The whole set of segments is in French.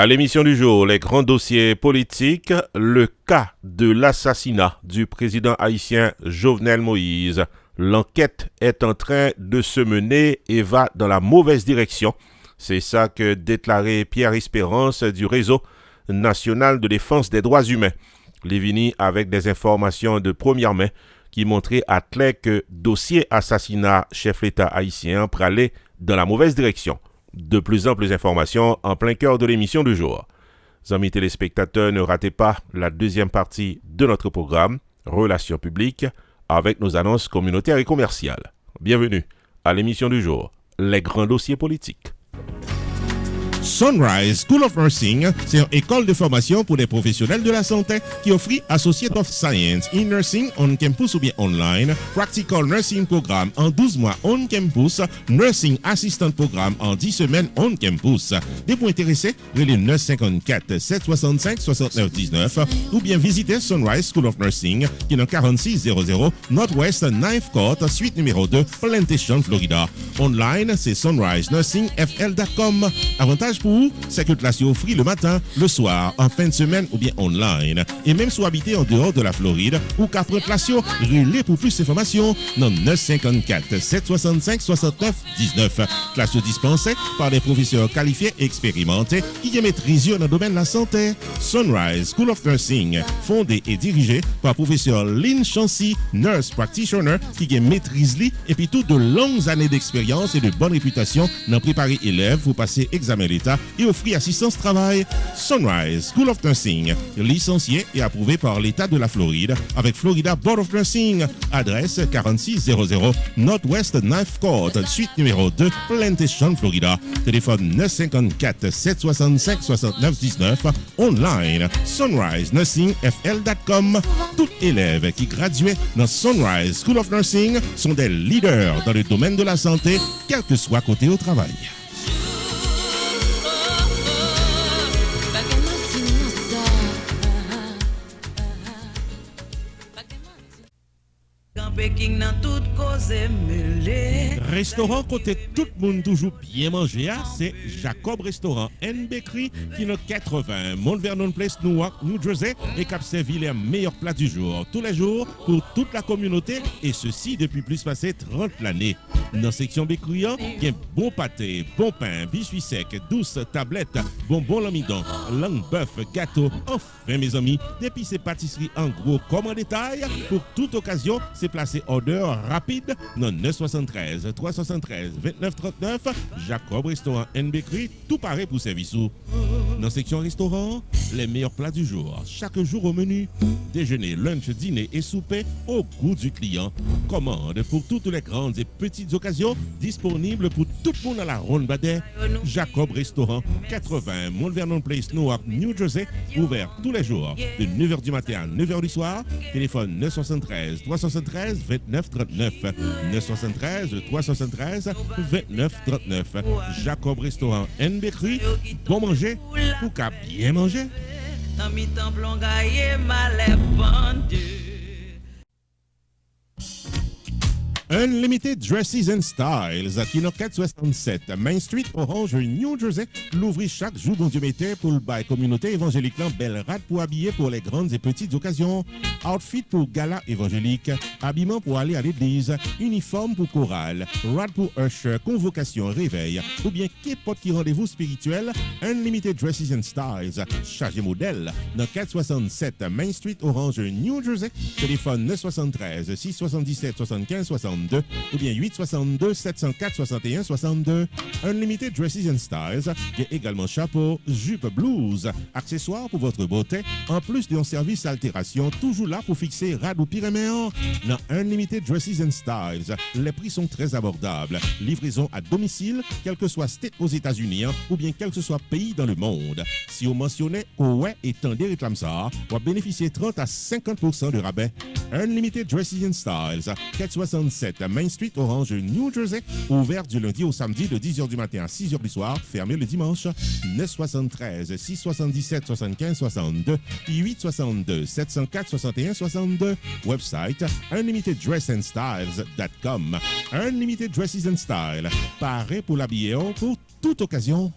À l'émission du jour, les grands dossiers politiques, le cas de l'assassinat du président haïtien Jovenel Moïse. L'enquête est en train de se mener et va dans la mauvaise direction. C'est ça que déclarait Pierre Espérance du Réseau national de défense des droits humains. Lévini avec des informations de première main qui montraient à clair que dossier assassinat chef l'État haïtien pralait dans la mauvaise direction. De plus en plus d'informations en plein cœur de l'émission du jour. Amis téléspectateurs, ne ratez pas la deuxième partie de notre programme, Relations publiques, avec nos annonces communautaires et commerciales. Bienvenue à l'émission du jour, les grands dossiers politiques. Sunrise School of Nursing, c'est une école de formation pour les professionnels de la santé qui offre Associate of Science in Nursing on campus ou bien online, Practical Nursing Programme en 12 mois on campus, Nursing Assistant Programme en 10 semaines on campus. Des points intéressés, relais 954 765 69 19 ou bien visitez Sunrise School of Nursing qui est dans 4600 Northwest 9th Court, suite numéro 2, Plantation, Florida. Online, c'est sunrisenursingfl.com. Avantage pour vous, c'est que classe est offerte le matin, le soir, en fin de semaine ou bien online. Et même si vous habitez en dehors de la Floride ou qu'après classe, relais pour plus d'informations dans 954 765 69 19. Classe dispensée par des professeurs qualifiés et expérimentés qui maîtrisent dans le domaine de la santé. Sunrise School of Nursing, fondé et dirigé par professeur Lynn Chancy, nurse practitioner qui maîtrise et puis toutes de longues années d'expérience et de bonne réputation dans préparer élèves pour passer examen d'État et offrir assistance travail. Sunrise School of Nursing, licencié et approuvé par l'État de la Floride avec Florida Board of Nursing. Adresse 4600 Northwest 9th Court, suite numéro 2, Plantation, Florida. Téléphone 954 765 69 19. Online, sunrisenursingfl.com. Tous élèves qui graduent dans Sunrise School of Nursing sont des leaders dans le domaine de la santé, quel que soit côté au travail. Restaurant côté tout le monde toujours bien manger, c'est Jacob Restaurant and Bakery qui est 80 Mount Vernon Place, Newark, New Jersey et qui servi les meilleurs plats du jour, tous les jours pour toute la communauté et ceci depuis plus passé 30 l'année. Dans la section bakery, il y a bon pâté, bon pain, biscuits secs, douces tablettes, bonbons l'amidon, langue bœuf, gâteau. Enfin mes amis, depuis ces pâtisseries en gros comme en détail, pour toute occasion, c'est placé order rapide dans 973 373 29 39. Jacob Restaurant and Bakery, tout pareil pour service. Dans la section restaurant, les meilleurs plats du jour, chaque jour au menu. Déjeuner, lunch, dîner et souper au goût du client. Commande pour toutes les grandes et petites occasions, disponible pour tout le monde à la Ronde Badet. Jacob Restaurant, 80 Mount Vernon Place, Newark, New Jersey, ouvert tous les jours de 9h du matin à 9h du soir. Téléphone 973 373 29 39. 973 373 29 39. Jacob Restaurant and Bakery, bon manger ou qu'à bien manger. Unlimited Dresses and Styles, qui est 467 Main Street, Orange, New Jersey, l'ouvrit chaque jour bon Dieu mettait pour le bail communauté évangélique belle rade pour habiller pour les grandes et petites occasions, outfit pour gala évangélique, habillement pour aller à l'église, uniforme pour chorale, rad pour usher, convocation, réveil, ou bien qu'importe qui rendez-vous spirituel, Unlimited Dresses and Styles, chargé modèle, dans 467 Main Street, Orange, New Jersey, téléphone 973 677 75 62 ou bien 862 704 61 62. Unlimited Dresses and Styles, qui est également chapeau, jupe, blouse, accessoires pour votre beauté, en plus d'un service altération, toujours là pour fixer rad ou pyréméen. Dans Unlimited Dresses and Styles, les prix sont très abordables. Livraison à domicile, quel que soit state aux États-Unis ou bien quel que soit pays dans le monde. Si vous mentionnez ouais et tendez réclame ça, vous bénéficiez 30 à 50% de rabais. Unlimited Dresses and Styles, 467 Main Street, Orange, New Jersey, ouvert du lundi au samedi de 10h du matin à 6h du soir, fermé le dimanche. 973 677 75 62 862 704 61 62. Website unlimitedDressandStyles.com. Unlimited Dresses and Style, paré pour l'habiller pour toute occasion.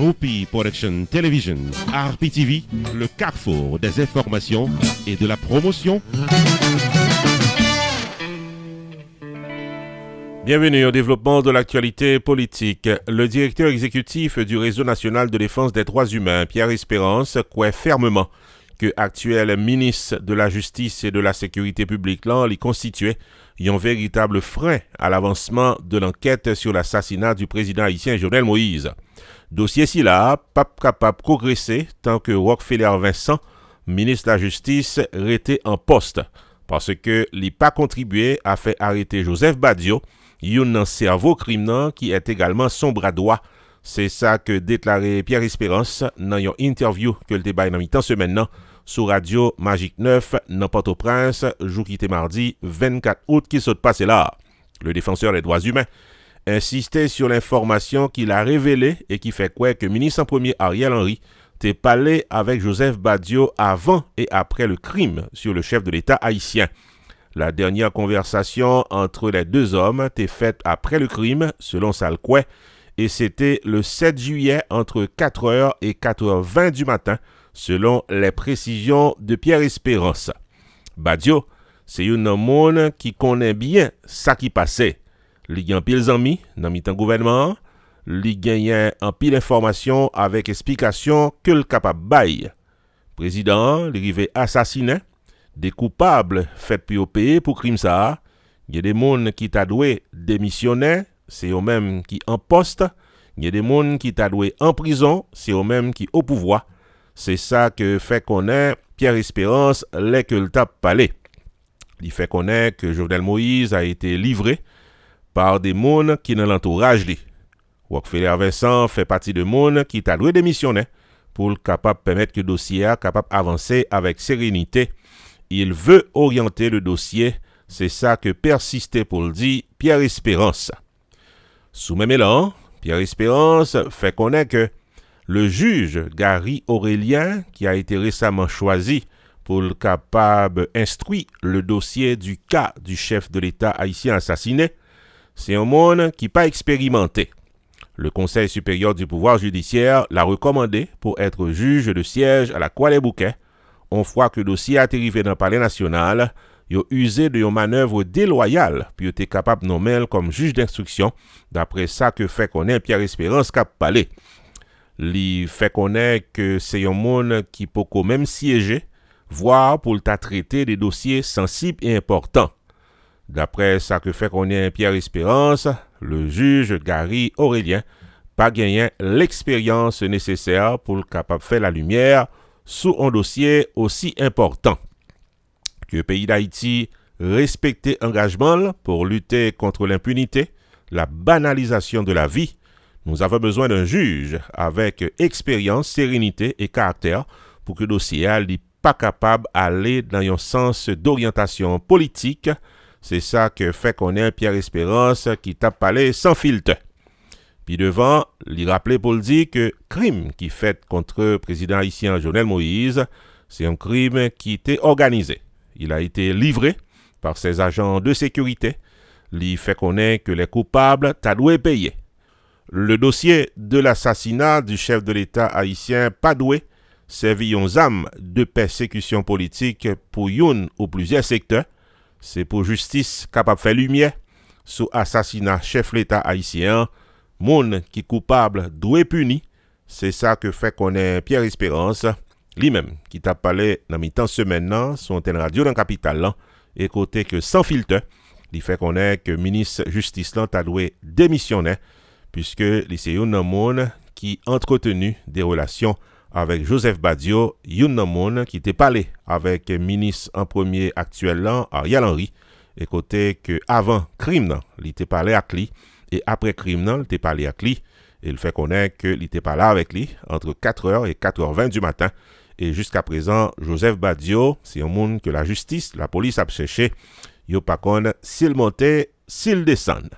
Rupi Production Television, RPTV, le carrefour des informations et de la promotion. Bienvenue au développement de l'actualité politique. Le directeur exécutif du Réseau national de défense des droits humains, Pierre Espérance, croit fermement que l'actuel ministre de la Justice et de la Sécurité publique l'y constituait un véritable frein à l'avancement de l'enquête sur l'assassinat du président haïtien Jovenel Moïse. Dossier si là, pas capable de progresser tant que Rockefeller Vincent, ministre de la Justice, restait en poste, parce que il n'a pas contribué à faire arrêter Joseph Badio, un cerveau criminel qui est également son bras droit. C'est ça que déclarait Pierre Espérance dans une interview que le débat dans mi-temps semaine sur Radio Magique 9 dans Port-au-Prince, jour qui était mardi 24 août qui s'est passé là. Le défenseur des droits humains insistait sur l'information qu'il a révélée et qui fait quoi que le ministre en premier Ariel Henry t'est parlé avec Joseph Badio avant et après le crime sur le chef de l'État haïtien. La dernière conversation entre les deux hommes t'est faite après le crime, selon Salquet, et c'était le 7 juillet entre 4h et 4h20 du matin, selon les précisions de Pierre Espérance. Badio, c'est un homme qui connaît bien ça qui passait. Il y a un pile d'amis dans le gouvernement, il gagne un pile d'informations avec explication que le capable bail. Président, il arrivé assassiné. Des coupables faits puis au pays pour crime ça. Il y a des gens qui t'a doué démissionner, c'est eux-mêmes qui en poste. Il y a des gens qui t'a doué en prison, c'est eux-mêmes qui au pouvoir. C'est ça que fait connaître Pierre Espérance, les que le tape palais. Il fait connaître que Jovenel Moïse a été livré par des gens qui dans l'entourage li. Rockefeller Vincent fait partie de gens qui t'a doué démissionner pour le capable permettre que le dossier a capable avancer avec sérénité. Il veut orienter le dossier, c'est ça que persistait pour le dire Pierre Espérance. Sous même élan, Pierre Espérance fait connaître que le juge Gary Aurélien, qui a été récemment choisi pour le capable instruire le dossier du cas du chef de l'État haïtien assassiné, c'est un monde qui pas expérimenté. Le Conseil supérieur du pouvoir judiciaire l'a recommandé pour être juge de siège à la Croix-les-Bouquets. On voit que le dossier a arrivé dans le palais national, il a usé de une manœuvre déloyale, puis il était capable de nommer comme juge d'instruction, d'après ça que fait connaître Pierre Espérance cap palais. Il fait connaître que c'est un monde qui peut quand même siéger, voire pour le traiter des dossiers sensibles et importants. D'après ça que fait connaître Pierre Espérance, le juge Gary Aurélien pas gagné l'expérience nécessaire pour le capable de faire la lumière sous un dossier aussi important. Que le pays d'Haïti respecte engagement pour lutter contre l'impunité, la banalisation de la vie. Nous avons besoin d'un juge avec expérience, sérénité et caractère pour que le dossier n'est pas capable d'aller dans un sens d'orientation politique. C'est ça que fait connaître Pierre Espérance qui tape parlé sans filtre. Puis devant, il rappelait pour le dire que crime qui fait contre le président haïtien Jovenel Moïse, c'est un crime qui était organisé. Il a été livré par ses agents de sécurité. Il fait connaître que les coupables t'a doué payer. Le dossier de l'assassinat du chef de l'État haïtien pas doué servit aux âmes de persécution politique pour une ou plusieurs secteurs. C'est pour justice capable de faire lumière sur l'assassinat chef de l'État haïtien. Moun qui coupable doit puni, c'est ça que fait connaître Pierre Espérance, lui-même qui t'a parlé dans mi-temps semaine sur une radio dans la capitale et côté que sans filtre, il fait connaître que le ministre justice t'a doué démissionner puisque c'est un homme qui entretenu des relations avec Joseph Badio, un homme qui t'a parlé avec le ministre en premier actuel Ariel Henry et côté que avant crime il t'a parlé avec lui. Et après crime, il était parlé avec lui. Et il fait connaître qu'il était parlé avec lui entre 4h et 4h20 du matin. Et jusqu'à présent, Joseph Badio, c'est un monde que la justice, la police a cherché. Il n'y a pas connaître s'il montait, s'il descend.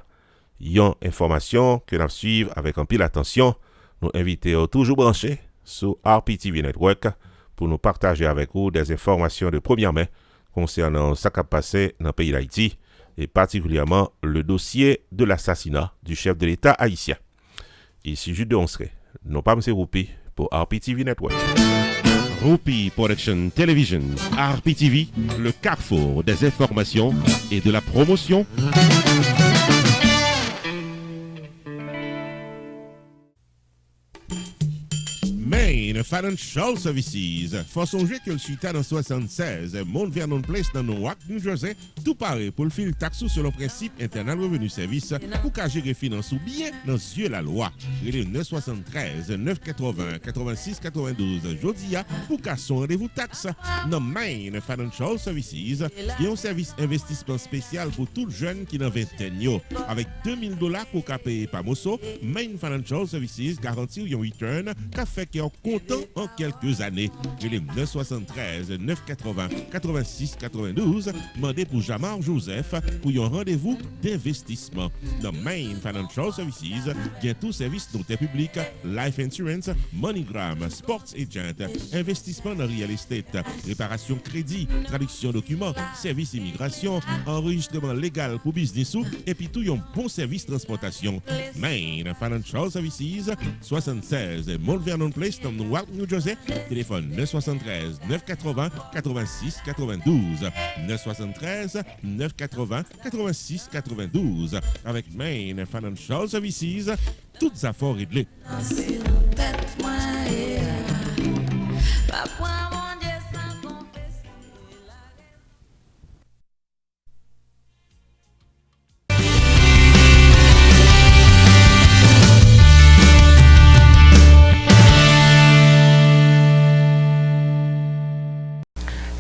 Il y a une information que nous suivons avec un pile attention. Nous invitons toujours branchés sur RPTV Network pour nous partager avec vous des informations de première main concernant ce qui a passé dans le pays d'Haïti. Et particulièrement le dossier de l'assassinat du chef de l'État haïtien. Ici Jude Onseret, Non pas M. Roupi pour RPTV Network. Roupi Production Television, RPTV, le carrefour des informations et de la promotion. Main Financial Services. Faut songer que le suite dans 76, Mount Vernon Place dans Newark, New Jersey, tout paraît pour le fil taxe sur le principe internal revenu service pour qu'à gérer finance ou bien dans yeux la loi. Il est 973 980 86 92 Jodia pour qu'à son rendez-vous taxe. Dans Main Financial Services, il y a un service investissement spécial pour tout jeune qui n'a 20 ans. Avec $2000 pour qu'à payer par Mosso, Main Financial Services garantit un return qu'a fait en comptant en quelques années. Il est 973 980 86 92. Mandez pour Jamar Joseph pour un rendez-vous d'investissement. Dans Main Financial Services, il y a tout service d'intérêt public, life insurance, MoneyGram, sports agent, investissement dans real estate, réparation crédit, traduction documents, service immigration, enregistrement légal pour business et puis tout un bon service transportation. Main Financial Services, 76 Mount Vernon Place, dans Newark, New Jersey. Téléphone 973 980 86 92. 973 980 86 92. Avec Main Financial Services, toutes affaires réglées.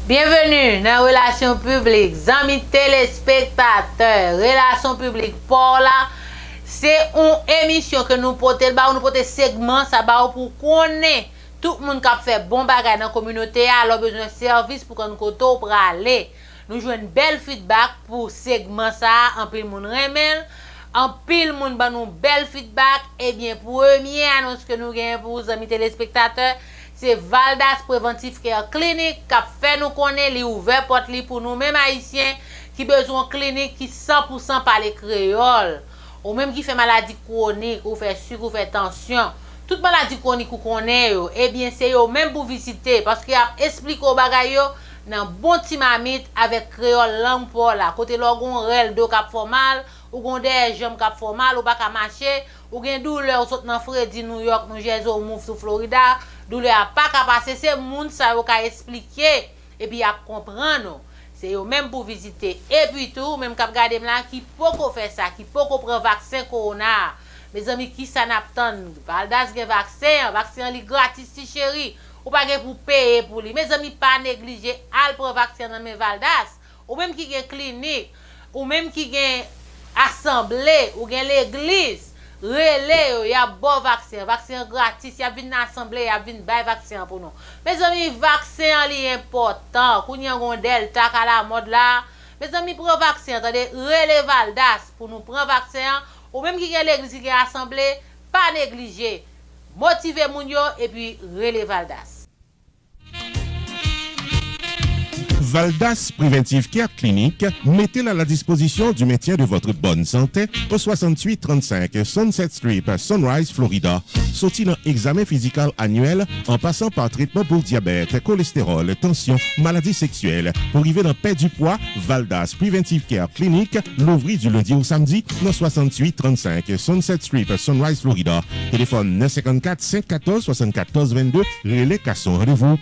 Bienvenue dans Relations publiques, amis téléspectateurs. Relations publiques pour là, c'est une émission que nous portons, nous portons segment ça pour connaître tout le monde qui a fait bon bagage dans la communauté, alors besoin de service pour qu'on koto pour aller. Nous jouons une belle feedback pour segment ça, en pile monde remel, en pile monde ba nous belle feedback. Et bien première annonce que nous gagnons pour les amis téléspectateurs, c'est Valdas Preventive Care Clinic qui a fait nous connaître, li ouvert porte li pour nous même haïtiens qui besoin clinique qui 100% parler créole ou même qui fait maladie chronique ou fait sucre ou fait tension, toute maladie chronique ou connaît yo, et bien c'est yo même pour visiter parce qu'il a expliqué au bagay yo dans bon timamite avec créole langue pour là côté logon rel do cap formal ou gon des jambes cap formal ou pas ka marcher ou gen douleur saute dans Freddy New York, New Jersey ou move sur Florida. Douleur pas qu'à passer, c'est moun ça yo ka expliquer et puis à comprendre. C'est yo même pour visiter et puis tout même k'ap gade là qui poko faire ça, qui poko prend vaccin corona. Mes amis qui ça n'attend Valdas gen vaccin li gratis ti chéri. Ou pas gen pour payer pour lui. Mes amis pas négliger al prend vaccin dans mes Valdas. Ou même qui gen clinique, ou même qui gen assemblée, ou gen l'église. Relais, il y a bon vaccin gratis, il y a une assemblée, il y a une bail vaccin pour nous. Mes amis, vaccin est important. Quand il y a un delta à la mode là, mes amis, prends vaccin, attendez, relais Valdas pour nous prendre vaccin, ou même qui y a l'église qui est assemblée, pas négliger. Motiver moun yo et puis relais Valdas. Valdas Preventive Care Clinic, mettez-la à la disposition du maintien de votre bonne santé au 6835 Sunset Street, Sunrise, Florida. Sorti dans examen physique annuel en passant par traitement pour diabète, cholestérol, tension, maladies sexuelles. Pour arriver dans paix du poids, Valdas Preventive Care Clinic, l'ouvrit du lundi au samedi dans 6835 Sunset Street, Sunrise, Florida. Téléphone 954 514 74 22, relais qu'à son rendez-vous.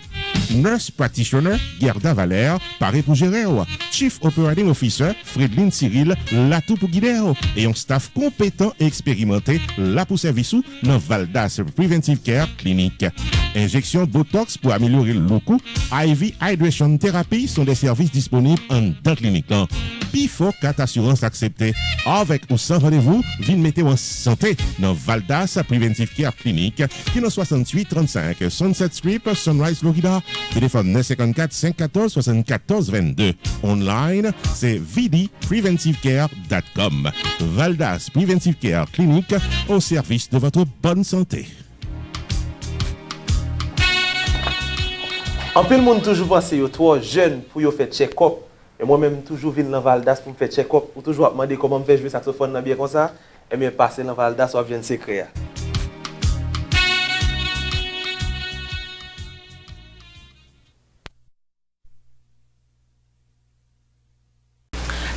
Nurse Practitioner, Gerda Valère, paré pour gérer. Chief Operating Officer, Fredline Cyril, là tout pour guider. Et un staff compétent et expérimenté, là pour service dans Valdas Preventive Care Clinic. Injection Botox pour améliorer le look. IV Hydration Therapy sont des services disponibles en dans clinique. Puis faut qu'à assurance acceptée. Avec ou sans rendez-vous, viens mettre en santé dans Valdas Preventive Care Clinic, qui est dans 6835 Sunset Street, Sunrise, Florida. Téléphone 954 514 74 22. Online, c'est vdpreventivecare.com. Valdas Preventive Care Clinic, au service de votre bonne santé. En plus, le monde toujours pense que trop jeune pour faire check-up. Et moi-même, toujours viens dans Valdas pour me faire check-up. Ou toujours demander comment me faire jouer saxophone bien comme ça. Et bien, passer dans Valdas, ou vient secret.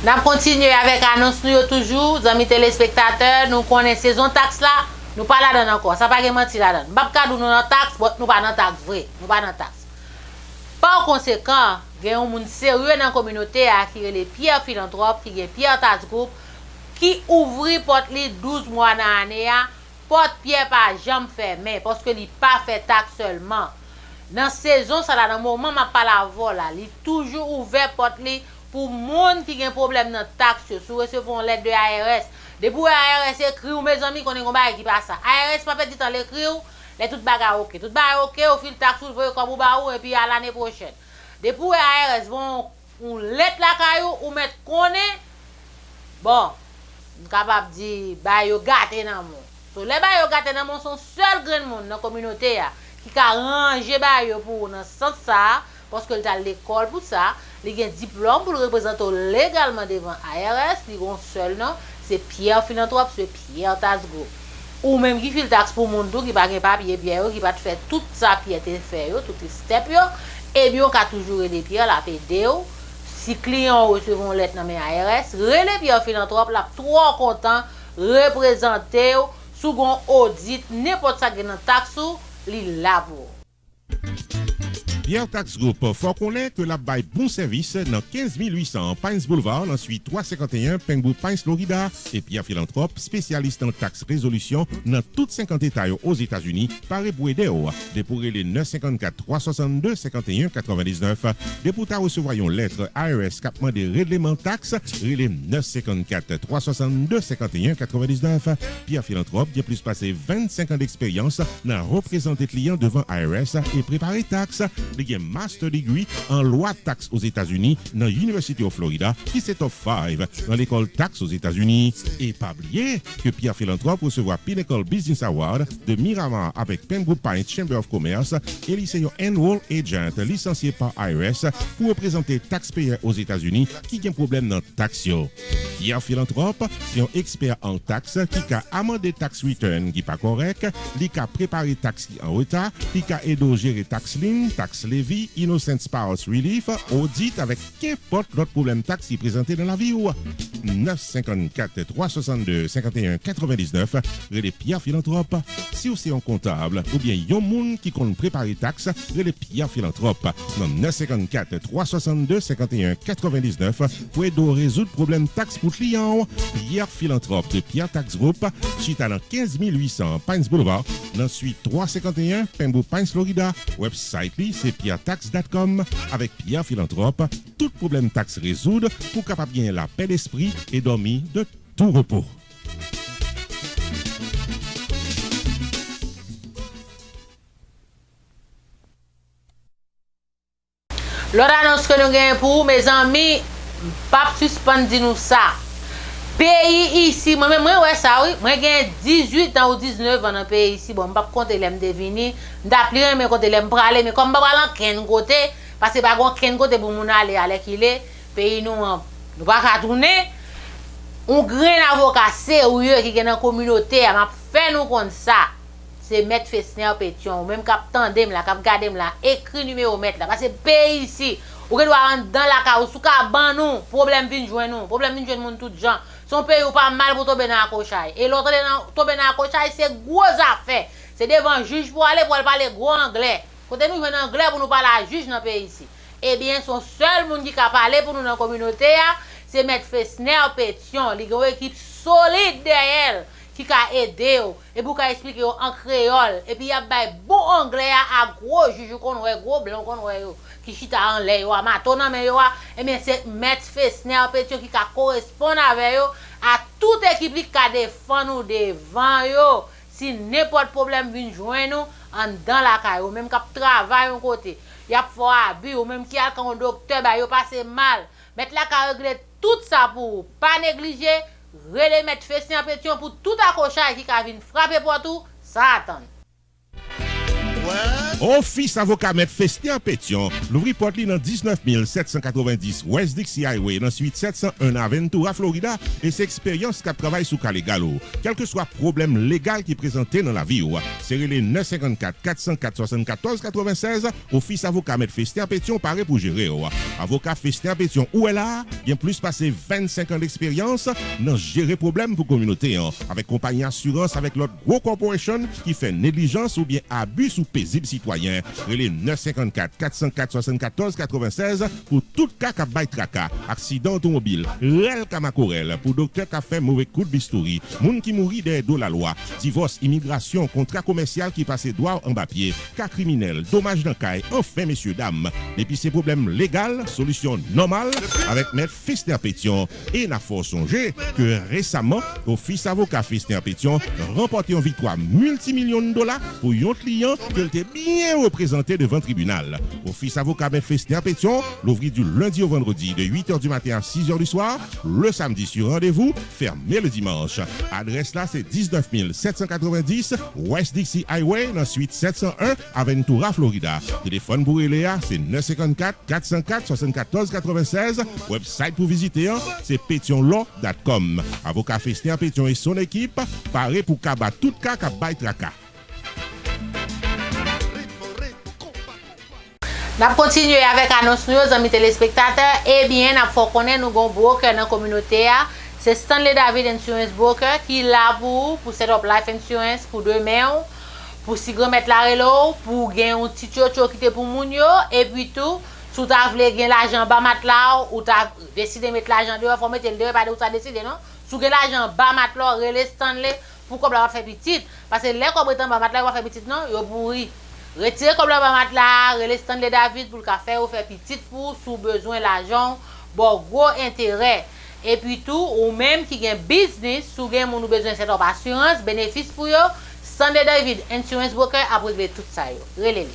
N'a continuer avec annonce nous toujours, amis téléspectateurs, nous connaissons saison taxe là, nous pas là-dedans encore, ça pas menti là-dedans. Pas cadou nous dans taxe, nous pas dans taxe vrai, nous pas dans taxe. Par conséquent, il y a un monde sérieux dans la communauté qui est les Pierre Philanthrope, qui est Pierre Tax Group, qui ouvre porte les 12 mois dans l'année, porte Pierre pas jamais fermé parce que il pas fait taxe seulement. Dans saison ça là dans moment m'a pas la vol là, il toujours ouvert porte les pour monde qui a un problème dans taxe, si vous recevez une lettre de ARS. Depuis ARS écrit ou mes amis qu'on est combat qui passe ça. ARS pas petit temps l'écrit ou les tout bagarre OK. Tout bagarre OK au fil taxe ou comme ou et puis à l'année prochaine. Depuis ARS vont on lettre la caillou ou mettre connaît bon, capable dire ba yo gâté dans mon. So les ba yo gâté dans mon son seul grand monde dans communauté qui a rangé ba yo pour dans sens ça parce que il a l'école pour ça. Il a un diplôme pour le représenter légalement devant ARS. Il a un seul nom, c'est Pierre Philanthrope, c'est Pierre Tax Group. Ou même qui fait le taxe pour monde qui n'a pas de papier, qui va faire tout ça, Pierre te fait, tout les steps, et bien on a toujours les Pierre, la PD. Si client reçoit une lettre dans ARS, relais Pierre Philanthrope, là, trop content, représenter, sous un audit, n'importe ça qui est dans taxe, il là pour. Pierre Tax Group, faut connaître que la bail bon service dans 15 800 Pines Boulevard, ensuite 351 Pembroke Pines, Florida, et Pierre Philanthrope, spécialiste en taxe résolution dans toutes 50 États aux États-Unis, paraît pour aider dépourrer les 954 362 51 99. Député recevoir une lettre ARS capement des règlements taxes, les 954 362 51 99. Pierre Philanthrope a plus passé 25 ans d'expérience dans représenter clients devant ARS et préparer taxes. Il y a un master degree en loi taxe aux États-Unis dans l'Université of Florida qui c'est top 5 dans l'école taxe aux États-Unis. Et pas oublier que Pierre Philanthrope recevra Pinnacle Business Award de Miramar avec Pembroke Pines Chamber of Commerce et lycée Enroll Agent licencié par IRS pour représenter taxpayers aux États-Unis qui ont un problème dans taxe. Pierre Philanthrope, c'est un expert en taxes qui a amendé tax return qui pas correct, qui a préparé taxe en retard, qui a aidé à gérer tax lien, tax levy, innocent spouse relief, audit avec qu'importe l'autre problème taxe qui est présenté dans la vie. 954 362 51 99, relais Pierre Philanthrope. Si vous êtes un comptable ou bien un monde qui compte préparer taxe, relais Pierre Philanthrope. Dans 954 362 51 99 pour aider à résoudre problème taxe pour clients. Pierre Philanthrope de Pierre Tax Group, chita dans 15 800 Pines Boulevard, dans suite 351 Pembroke Pines, Florida. Website c'est pierretax.com. Avec Pierre Philanthrope, tout problème taxe résoudre pour capable bien la paix d'esprit et dormir de tout repos. L'autre annonce que nous avons pour mes amis, pas suspendre nous ça. Pays ici, moi-même, ouais, ça, oui. Moi, j'ai 18 ans ou 19 ans dans le pays ici. Bon, je ne vais pas compter les deviner. Je vais appeler mes côtés, les praler. Mais comme je ne vais pas côté, parce que je ne vais pas côté pour nous aller à l'équilibre, pays nous ne pas tourner. Un grand avocat sérieux qui est dans la communauté, m'a fait nous comme ça. C'est Maître Fessner Pétion, ou même cap tandem là, cap gardem là, écrit numéro Maître là. Parce que pays ici, ou que doit rentrer dans la case, sous ka ban nous, problème vient joindre nous, problème vient joindre tout gens. Son pays ou pas mal pour tomber dans la cochaille. Et l'autre tomber dans la cochaille, c'est gros affaire. C'est devant juge pour aller parler gros anglais. Quand nous jouons anglais pour nous parler à juge dans le pays ici. Eh bien, son seul monde qui a parlé pour nous dans la communauté, c'est Maître Fessner Pétion. Il y a une équipe solide derrière qui a aidé et pour expliquer en créole. Et puis, il y a un bon anglais à gros juge, gros blanc, qui chita en l'air, et bien c'est Maître Fessner Pétion qui correspond avec eux à toute équipe qui a défendu nous devant eux. Si n'importe problème vient joindre nous dans la caille, ou même qui travaille un côté, il y a fort abus, ou même qui a un docteur, il passe mal. Mettre la caille régler tout ça pour pas négliger, relais Maître Fessner Pétion pour tout accrochage qui a venu frapper pour tout, ça attend. Ouais. Office avocat Maître Festien Pétion, l'ouvri porte li dans 19 790 West Dixie Highway, dans suite 701 Aventura, Florida, et c'est expérience qui travaille sous cas légalo. Quel que soit problème légal qui est présenté dans la vie, c'est les 954 404 74 96, Office avocat Maître Festien Pétion paraît pour gérer. Avocat Festien Pétion, où est là? Il y a plus passé 25 ans d'expérience dans gérer problème pour communauté, avec compagnie assurance, avec l'autre gros corporation qui fait négligence ou bien abus sous paisible citoyen. Les 954 404 74 96 pour tout cas qui bail tracas, accident automobile, réel kamakorel, pour docteur qui a fait mauvais coup de bistouri, moun qui mourit des dos la loi, divorce, immigration, contrat commercial qui passe droit en papier, cas criminel, dommage d'encaille, enfin messieurs dames. Et puis ces problèmes légaux, solution normale avec Maître Festien Pétion. Et n'a faut songer que récemment, Office avocat Festien Pétion remporté une victoire multimillion de dollars pour un client qui était bien représenté devant le tribunal. Office avocat Maître Festien Pétion, l'ouvrit du lundi au vendredi de 8h du matin à 6h du soir, le samedi sur rendez-vous, fermé le dimanche. Adresse là, c'est 19 790 West Dixie Highway, dans suite 701 Aventura, Florida. Téléphone pour Eléa, c'est 954 404 74 96. Website pour visiter, c'est pétionlaw.com. Avocat Festien Pétion et son équipe, paré pour Kaba tout cas Kabay Traka. N'a continuer avec annonce nos amis téléspectateurs. Eh bien, n'a faut connaître nous gon broker dans communauté. C'est Stanley David Insurance Broker qui là pour set up life insurance pour demain, pour si grand mettre la relo, pour gagner un petit chocho qui te pour moun yo, et puis tout, sous ta vle gagner l'argent bas matelas ou ta décider mettre l'argent dehors, faut mettre le dehors pas de ou ta décider non. Sous gagner l'argent bas matelas, relé Stanley pour comme la faire petite parce que les comme étant bas matelas va faire petite non, yo pourri. Retirer comme la bas matelas, relé Stanley David pour le faire ou faire petite pour sous besoin l'argent, bon gros intérêt. Et puis tout, ou même qui gagne business, sous gagne mon besoin cette assurance, bénéfice pour yo, Stanley David Insurance Broker a régler tout ça yo. Relé.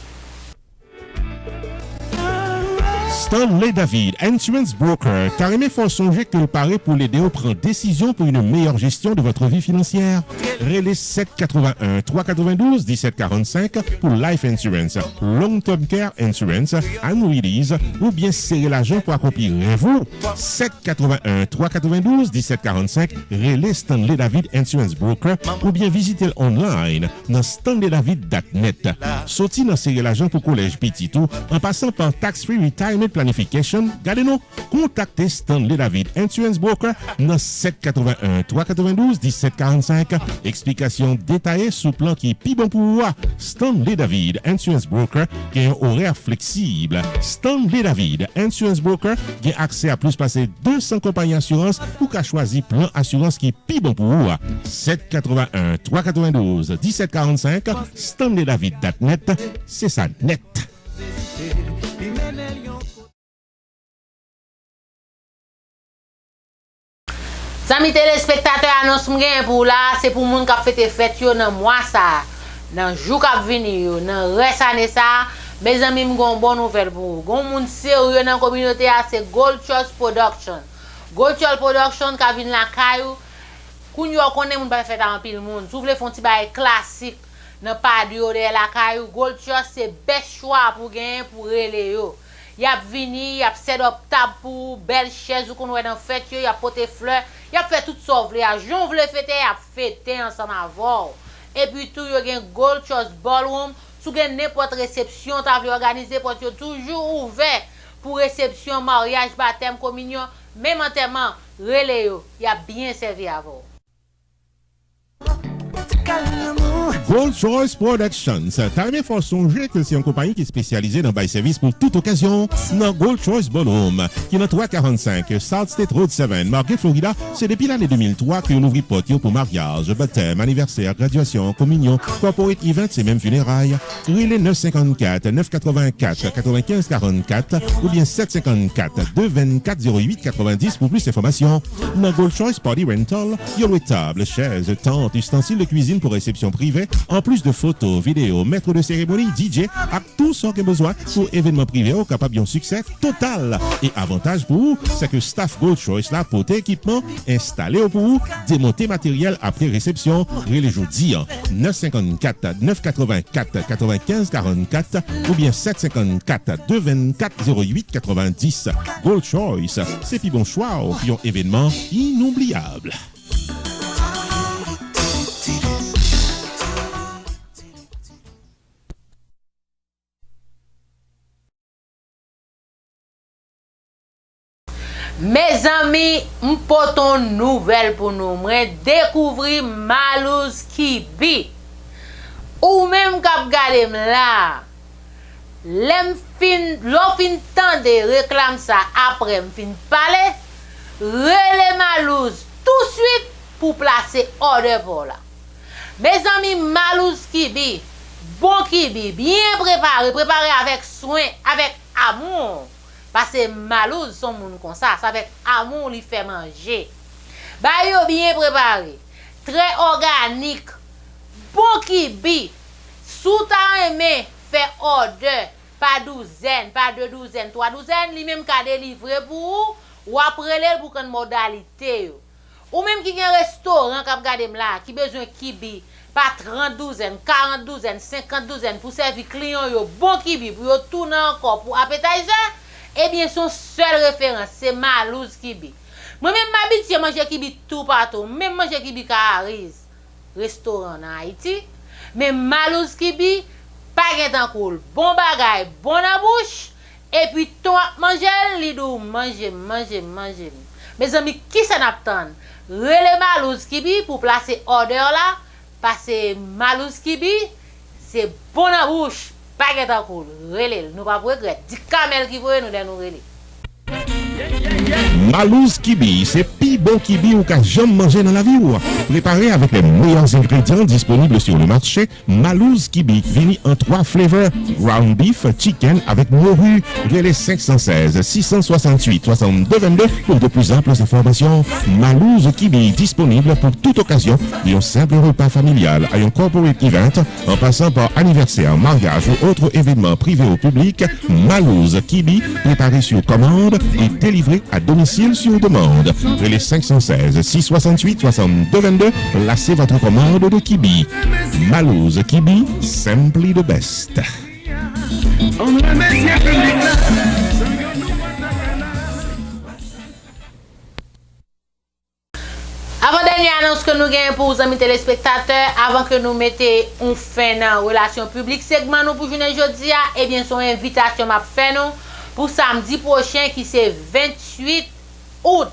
Stanley David Insurance Broker, carrément faut songer que le paraît pour l'aider à prendre décision pour une meilleure gestion de votre vie financière. Relais 781 392 1745 pour Life Insurance, Long Term Care Insurance, Annuities ou bien serrer l'argent pour accomplir vous. 781 392 1745 Relais Stanley David Insurance Broker ou bien visitez online dans stanleydavid.net. Sorti dans serrer l'argent pour collège petit tout en passant par Tax Free Retirement Planification, gardez-nous, contactez Stanley David Insurance Broker dans 781 392 1745. Explication détaillée sous plan qui est plus bon pour vous. Stanley David Insurance Broker qui a un horaire flexible. Stanley David Insurance Broker qui a accès à plus passer 200 compagnies assurance pour qu'à choisir plan assurance qui est plus bon pour vous. 781 392 1745 stanleydavid.net, c'est ça net. Amis téléspectateurs, annonce m'gain pour là, c'est pour moun qui fête fête yo dans mois ça, dans jour qui venir yo, dans reste année ça. Mes amis m'gon bonne nouvelle pour vous. Gon moun sérieux dans communauté c'est Gold Choice Production. Gold Choice Production qui vient la caillou. Koun yo connaît moun pas fait en pile moun. Si vous voulez font ti bail classique dans pas de la caillou, Gold Choice c'est best choix pour gagner pour relé yo. Y a vini, y a set up table pour belle chaise ou qu'on ouais dans fête yo, y a porté fleurs, y a fait tout ça vle, y a jon vle fêter, y a fêter ensemble avant. Et puis tout yo gen Gold Choice Ballroom, sou gen n'importe réception t'a vle organiser pour toujours ouvert pour réception, mariage, baptême, communion, même enterrement, relé yo, y a bien servi avant. Gold Choice Productions. T'as même faut songer que c'est une compagnie qui est spécialisée dans bail service pour toute occasion. Dans Gold Choice Ballroom, qui est dans 345 South State Road 7, Margate, Florida. C'est depuis l'année 2003 qu'on ouvre porte pour mariage, baptême, anniversaire, graduation, communion, corporate events et même funérailles. Relais 954 984 95 44 ou bien 754 224 08 90 pour plus d'informations. Dans Gold Choice Party Rental, il y a table, chaises, tentes, ustensiles de cuisine pour réception privée, en plus de photos, vidéos, maître de cérémonie, DJ, à tout ce que besoin pour événements privés capable d'un succès total. Et avantage pour vous, c'est que Staff Gold Choice là pour équipement installé pour vous, démonter matériel après réception, les jours 10 ans, 954 984 95 44 ou bien 754 224 08 90. Gold Choice, c'est puis bon choix au pion événement inoubliable. Mes amis, m'porte une nouvelle pour nous. Moi découvrir Malouz Kibi. Ou même k'ap gade là. L'en fin temps de réclame ça après m'fin parler. Relé Malouz tout de suite pour placer ordre pour là. Mes amis, Malouz Kibi, bon Kibi, bien préparé avec soin, avec amour. Parce que Malouz son moun comme ça avec amour li fait manger. Ba yo bien préparé, très organique, bon Kibi, sous ta aimé fait order, pas douzaine, pas deux douzaines, trois douzaines, li même ka délivrer pour ou après les pour une modalité yo. Ou même qui gen restaurant k'ap gade là, qui besoin Kibi, pas 30 douzaines, 40 douzaines, 50 douzaines pour servir client yo, bon Kibi pour yo tourner encore pour appetizer. Eh bien, son seul référence, c'est Malouz Kibi. Moi-même, m'habitue à manger Kibi tout partout. Même manger Kibi Cariz, restaurant en Haïti. Mais Malouz Kibi, pas gen cool. Bon bagay, bon à bouche. Et puis, toi, manger, lidou, manger. Mes amis, qui s'en attend? Relé Malouz Kibi pour placer order là. Parce que Malouz Kibi, c'est bon à bouche. Pas qu'à cool, relé, nous pas regret. Di camel qui veut nous relé. Malouz Kibi, c'est pi bon kibi ou qu'a jamais mangé dans la vie. Préparé avec les meilleurs ingrédients disponibles sur le marché, Malouz Kibi vini en 3 flavors: ground beef, chicken avec morue. Les 516 668 62 22 pour de plus amples informations. Malouz Kibi disponible pour toute occasion d'un simple repas familial à un corporate event, en passant par anniversaire, mariage ou autre événement privé ou public. Malouz Kibi préparé sur commande et délivré à domicile sur demande. Les 516 668 62 22, placez votre commande de Kibi. Malouz Kibi, simply the best. Avant-dernière annonce que nous gagnons pour les amis téléspectateurs, avant que nous mettions un fin dans relation publique, segment nous pour journée aujourd'hui, eh bien son invitation m'a fait nous pour samedi prochain qui c'est 28 août.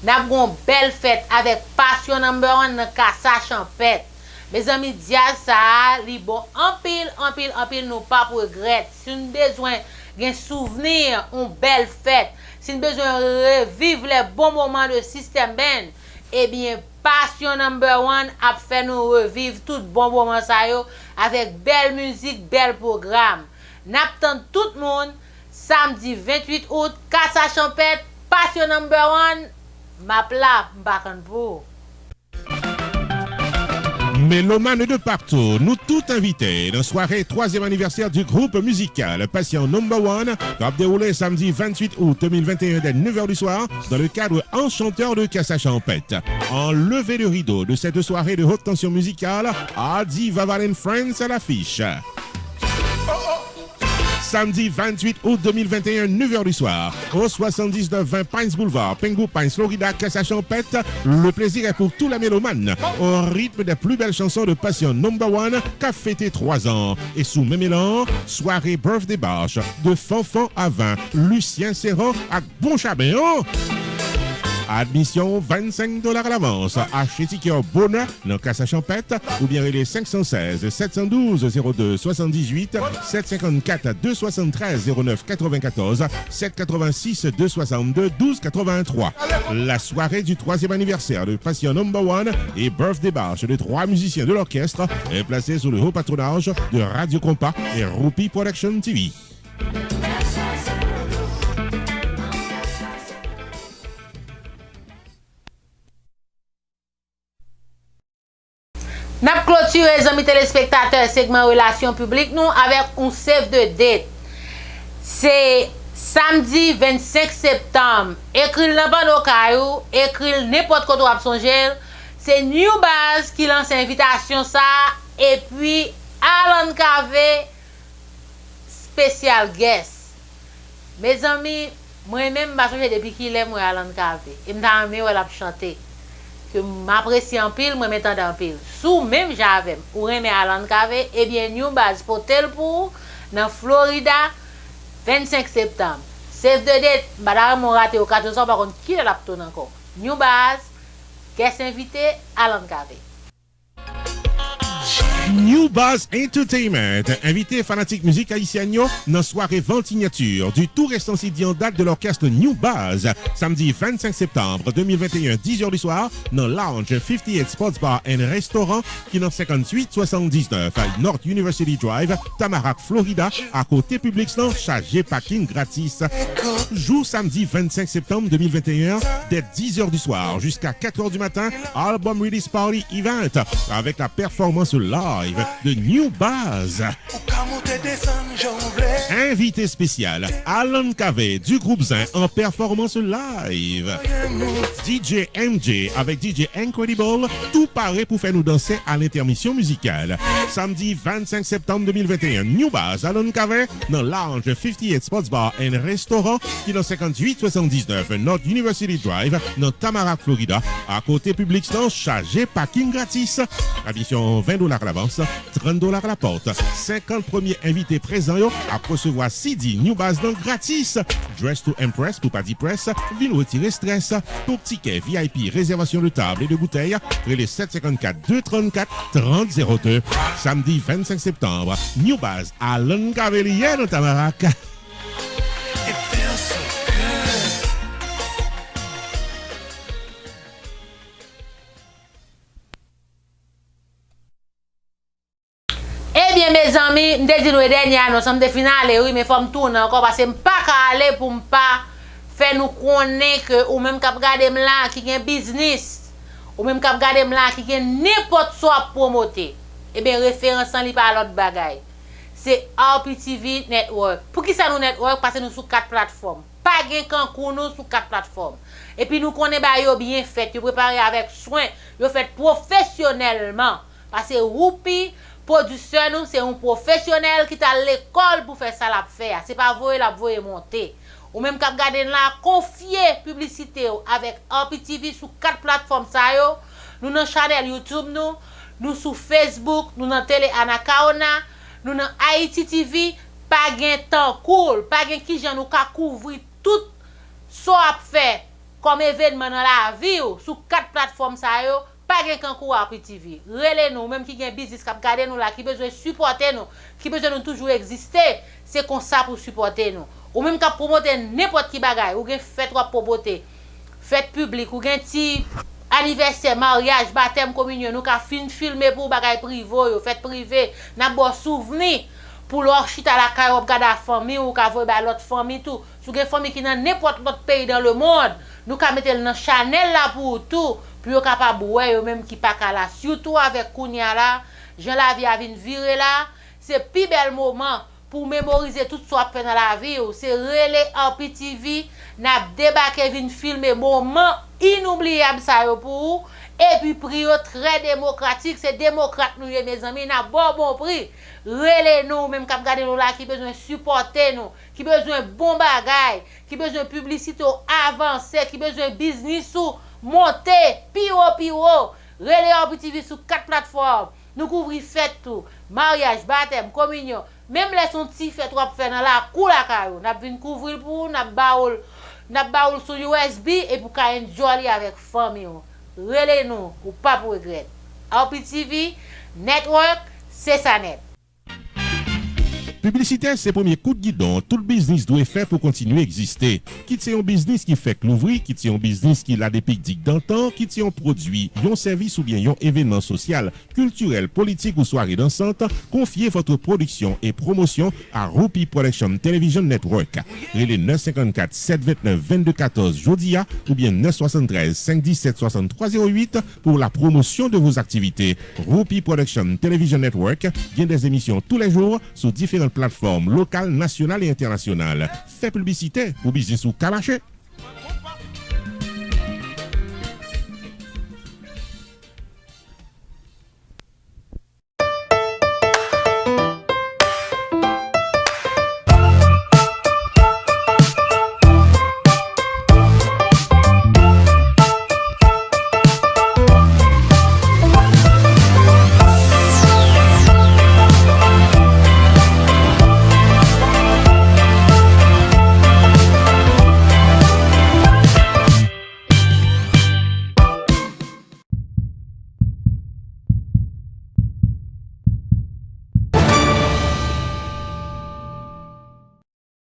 Nous avons une belle fête avec Passion Number 1 dans Casa Champêtre. Mes amis, Diaz ça li bon en pile nous pas pour regret. Si nous besoin d'un souvenir, une belle fête, si nous besoin revivre les bons moments de System Band, eh bien Passion Number 1 a fait nous revivre tout bon moment ça yo avec belle musique, bel programme. N'attend tout le monde samedi 28 août, Casa Champêtre, Passion Number 1, Mapla Mbakanpo. Mélomanes de partout, nous tous invités dans la soirée 3e anniversaire du groupe musical Passion Number 1, qui va dérouler samedi 28 août 2021 dès 9h du soir dans le cadre Enchanteur de Casa Champêtre. En levée de rideau de cette soirée de haute tension musicale, Adi Vaval & Friends à l'affiche. Samedi 28 août 2021, 9h du soir, au 7920 Pines Boulevard, Pengu Pines, Florida, Casa Champêtre. Le plaisir est pour tous les mélomanes. Au rythme des plus belles chansons de Passion Number 1, qu'a fêté 3 ans. Et sous même élan, soirée Birthday Bash de Fanfan à 20, Lucien Serran à Bon Chabin. Admission $25 à l'avance. Achetez ticket au bonheur dans Casa Champêtre ou bien les 516 712 02 78 754 273 09 94 786 262 12 83. La soirée du 3e anniversaire de Passion Number 1 et Birthday Bash de 3 musiciens de l'orchestre est placée sous le haut patronage de Radio Compas et Rupi Production TV. N'a clôturé clôturer les amis téléspectateurs segment relations publiques nous avec un save de date. C'est samedi 25 septembre. Écrit dans le caillou, écrit n'importe quoi à songer. C'est New Base qui lance invitation ça et puis Alan Cave spécial guest. Mes amis, moi-même je songer depuis qu'il aime Alan Cave. Et m'ta aimé elle a chanté. Que m'apprécie en pile, moi m'étend en pile. Sous même j'avais ou aimer Alan Cave et bien New Base Hotel pour dans Florida 25 septembre. Save the date, madame mon raté au 400 par contre qui l'a tourné encore. New Base, guest invité Alan Cave. New Buzz Entertainment, invité fanatique musique haïtienne dans soirée ventignature du tout récent CD en date de l'orchestre New Buzz, samedi 25 septembre 2021, 10h du soir, dans Lounge 58 Sports Bar and Restaurant, qui est dans 5879 à North University Drive, Tamarack, Florida, à côté public sans chargé parking gratis. Jour samedi 25 septembre 2021, dès 10h du soir jusqu'à 4h du matin, Album Release Party Event, avec la performance live de New Buzz. Invité spécial, Alan Cave du groupe Zin en performance live. DJ MJ avec DJ Incredible, tout paraît pour faire nous danser à l'intermission musicale. Samedi 25 septembre 2021, New Buzz, Alan Cave, dans Lounge 58 Sports Bar and Restaurant, qui est dans 5879 North University Drive, dans Tamarack, Florida, à côté public sans chargé parking gratis. Addition $20 à l'avance, $30 à la porte. 50 premiers invités présents à recevoir CD New Buzz dans gratis. Dress to Impress pour pas d'y press, ville retirer stress. Pour ticket VIP, réservation de table et de bouteilles, les 754-234-3002. Samedi 25 septembre, New Buzz à Cavelier dans Tamarack. Eh bien mes amis, nous dit nous dernier nous sommes de finale oui mais faut me tourner encore parce que pas aller pour pas faire nous connaître que ou même cap garder là qui gagne business ou même cap garder là qui gagne n'importe soit promoter. Eh bien référence en li par l'autre bagaille. C'est RPTV Network. Pour qui ça nous network parce que nous sur 4 plateformes. Pas gain kankou nous sur 4 plateformes. Et puis nous connaît ba yo bien fait, yo préparé avec soin, yo fait professionnellement parce que Whoopi producteur nous c'est un professionnel qui t'a l'école pour faire ça la faire. C'est pas voyer la voyer monter. Ou même cap garder là confier publicité avec RPTV sur 4 plateformes ça yo. Nous dans channel YouTube nous sur Facebook, nous dans télé Anakaona, nous dans Haïti TV, pas gain temps cool, pas gain qui j'en nous ka couvrir tout so a fait comme événement dans la vie sur 4 plateformes ça yo. Pas gen kankou RPTV. Relez nous même qui gen business k'ap garder nous là qui besoin supporter nous, qui besoin nous toujours exister, c'est comme ça pour supporter nous. Ou même k'ap promoter n'importe qui bagay, ou gen fête trop promoter. Fête publique ou gen ti anniversaire, mariage, baptême, communion, nous ka filmer pour bagay privé, fête privée, n'a bon souvenir pour leur chita la caille ou garder la famille ou ka voyer ba l'autre famille tout. Sou gen famille qui dans n'importe l'autre pays dans le monde, nous ka mettre dans Chanel là pour tout. Puis yo capable ouais yo même qui pas là surtout avec Kounia là Jean la vie a vinn virer là c'est plus bel moment pour mémoriser tout ce qu'on fait dans la vie c'est relais RPTV n'a débarqué vinn filmer moment inoubliable ça yo pour et puis prix très démocratique c'est démocrate nous mes amis n'a bon prix relais nous même cap garder nous là qui besoin supporter nous qui besoin bon bagay qui besoin publicité avancer qui besoin business ou monter, piro, relais RPTV sur 4 plateformes. Nous couvrons fête tout, mariage, baptême, communion. Même les son petit fête trop faire dans la cour la caillou. N'a vinn couvrir pour n'a baoul sur USB et pour ka enjoy avec famille. Relais nous ou pas pour regret. RPTV Network, c'est ça net. Publicité, c'est premier coup de guidon. Tout business doit faire pour continuer à exister. Quitte c'est un business qui fait que l'ouvrir, quitte c'est un business qui a des pics d'antan, quitte c'est un produit, un service ou bien un événement social, culturel, politique ou soirée dansante, confiez votre production et promotion à Rupi Production Television Network. Relais 954 729 2214 Jodia ou bien 973 517 6308 pour la promotion de vos activités. Rupi Production Television Network vient des émissions tous les jours sur différentes plateformes locales, nationales et internationales. Fait publicité pour business ou marché.